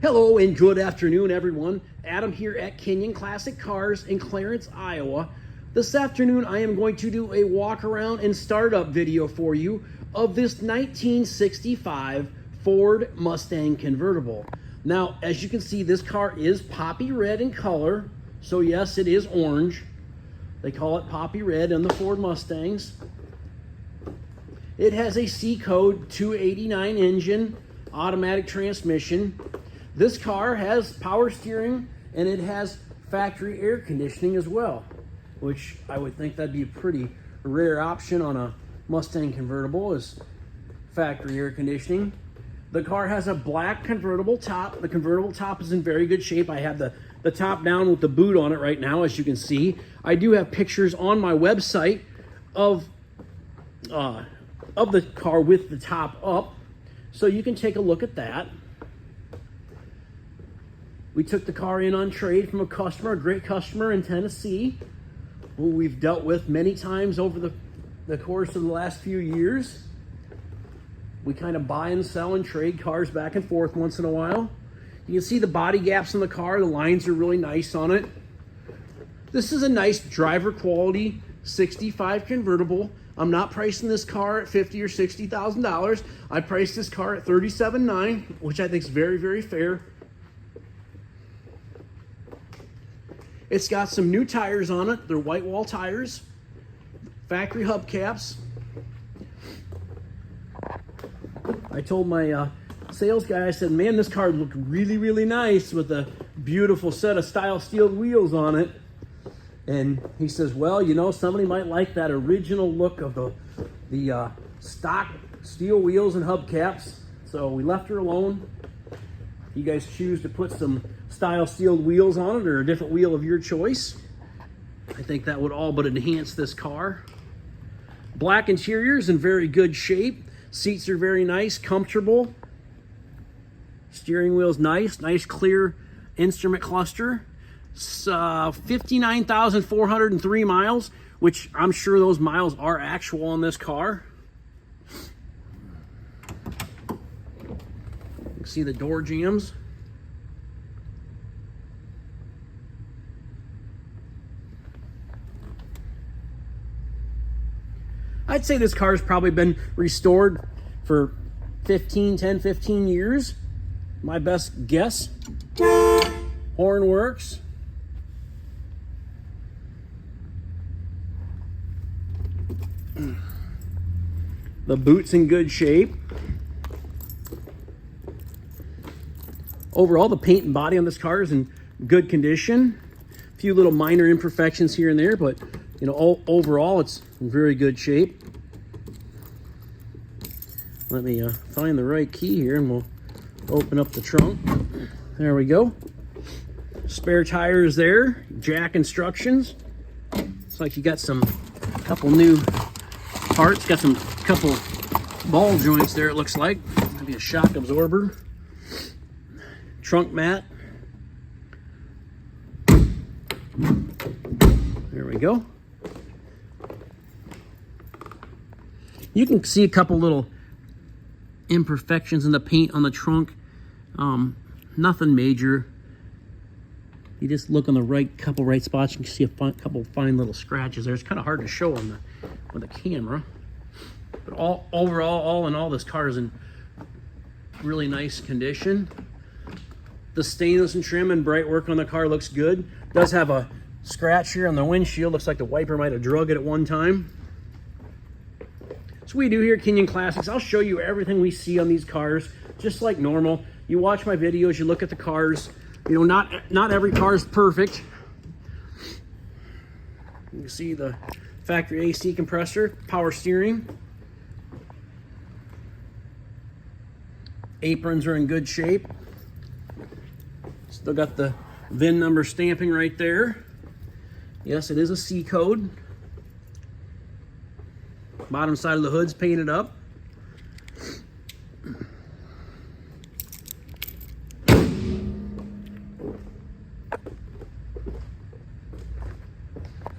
Hello and good afternoon, everyone. Adam here at Kenyon Classic Cars in Clarence, Iowa. This afternoon, I am going to do a walk around and startup video for you of this 1965 Ford Mustang convertible. Now, as you can see, this car is poppy red in color. So yes, it is orange. They call it poppy red on the Ford Mustangs. It has a C code 289 engine, automatic transmission. This car has power steering and it has factory air conditioning as well, which I would think that'd be a pretty rare option on a Mustang convertible, is factory air conditioning. The car has a black convertible top. The convertible top is in very good shape. I have the top down with the boot on it right now, as you can see. I do have pictures on my website of the car with the top up, so you can take a look at that. We took the car in on trade from a customer, a great customer in Tennessee, who we've dealt with many times over the course of the last few years. We kind of buy and sell and trade cars back and forth once in a while. You can see the body gaps in the car. The lines are really nice on it. This is a nice driver quality 65 convertible. I'm not pricing this car at $50,000 or $60,000. I priced this car at $37,900, which I think is very, very fair. It's got some new tires on it. They're white wall tires, factory hubcaps. I told my sales guy, I said, man, this car looked really, really nice with a beautiful set of style steel wheels on it. And he says, well, you know, somebody might like that original look of the stock steel wheels and hubcaps. So we left her alone. If you guys choose to put some style steel wheels on it or a different wheel of your choice, I think that would all but enhance this car. Black interiors in very good shape. Seats are very nice, comfortable. Steering wheel's nice clear instrument cluster. 59,403 miles, which I'm sure those miles are actual on this car. You can see the door jambs. I'd say this car's probably been restored for 10, 15 years. My best guess. Horn works. The boot's in good shape. Overall, the paint and body on this car is in good condition. A few little minor imperfections here and there, but you know, overall, it's in very good shape. Let me find the right key here and we'll open up the trunk. There we go. Spare tires there, jack instructions. Looks like you got couple new parts, got couple ball joints there, it looks like. Maybe a shock absorber. Trunk mat. There we go. You can see a couple little imperfections in the paint on the trunk. Nothing major. You just look on the couple right spots, you can see a couple fine little scratches there. It's kind of hard to show on with the camera. But overall, all in all, this car is in really nice condition. The stainless and trim and bright work on the car looks good. It does have a scratch here on the windshield. Looks like the wiper might have drug it at one time. So we do here at Kenyon Classics, I'll show you everything we see on these cars, just like normal. You watch my videos, you look at the cars. You know, not every car is perfect. You can see the factory AC compressor, power steering. Aprons are in good shape. Still got the VIN number stamping right there. Yes, it is a C code. Bottom side of the hood's painted up.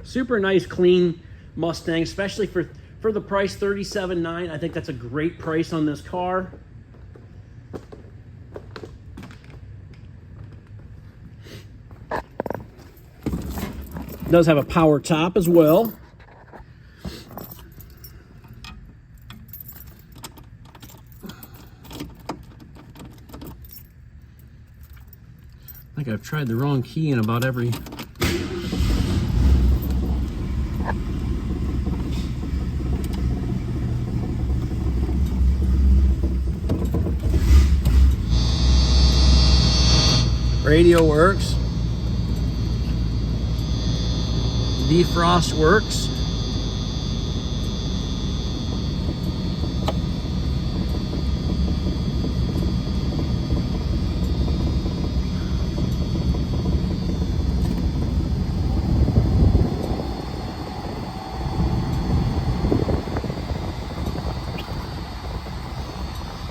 Super nice, clean Mustang, especially for the price, $37,900. I think that's a great price on this car. It does have a power top as well. I think I've tried the wrong key in about every... Radio works. Defrost works. I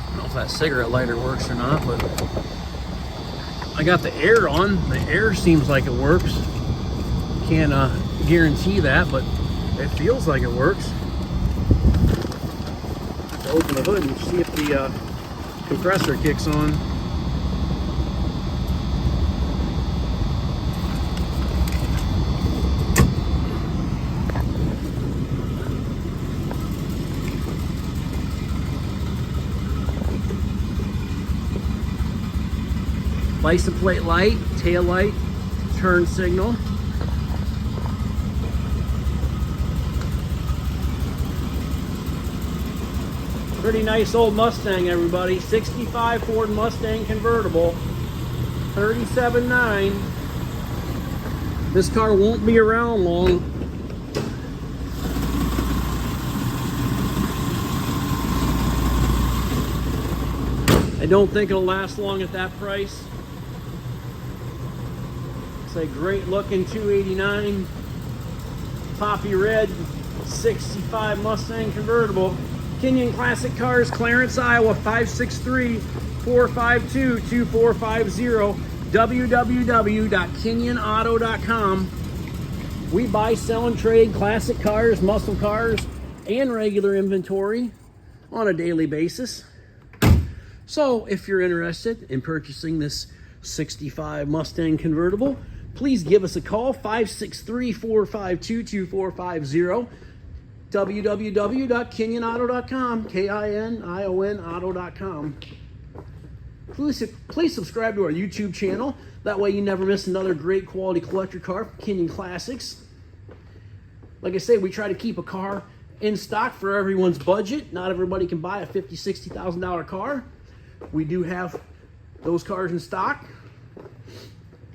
don't know if that cigarette lighter works or not, but I got the air on. The air seems like it works. Can't guarantee that, but it feels like it works. Have to open the hood and see if the compressor kicks on. License plate light, tail light, turn signal. Pretty nice old Mustang, everybody. 65 Ford Mustang convertible, 37.9. This car won't be around long. I don't think it'll last long at that price. It's a great looking 289 poppy red 65 Mustang convertible. Kenyon Classic Cars, Clarence, Iowa, 563-452-2450, www.kenyonauto.com. We buy, sell, and trade classic cars, muscle cars, and regular inventory on a daily basis. So if you're interested in purchasing this 65 Mustang convertible, please give us a call, 563-452-2450, www.kenyonauto.com, K-I-N-I-O-N auto.com. Please subscribe to our YouTube channel. That way you never miss another great quality collector car from Kenyon Classics. Like I say, we try to keep a car in stock for everyone's budget. Not everybody can buy a $50,000, $60,000 car. We do have those cars in stock,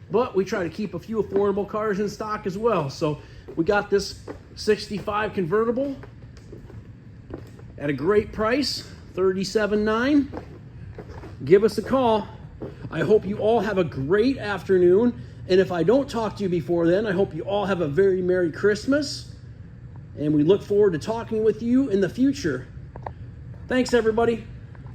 but we try to keep a few affordable cars in stock as well. So we got this 65 convertible at a great price, $37.9. Give us a call. I hope you all have a great afternoon. And if I don't talk to you before then, I hope you all have a very Merry Christmas. And we look forward to talking with you in the future. Thanks, everybody.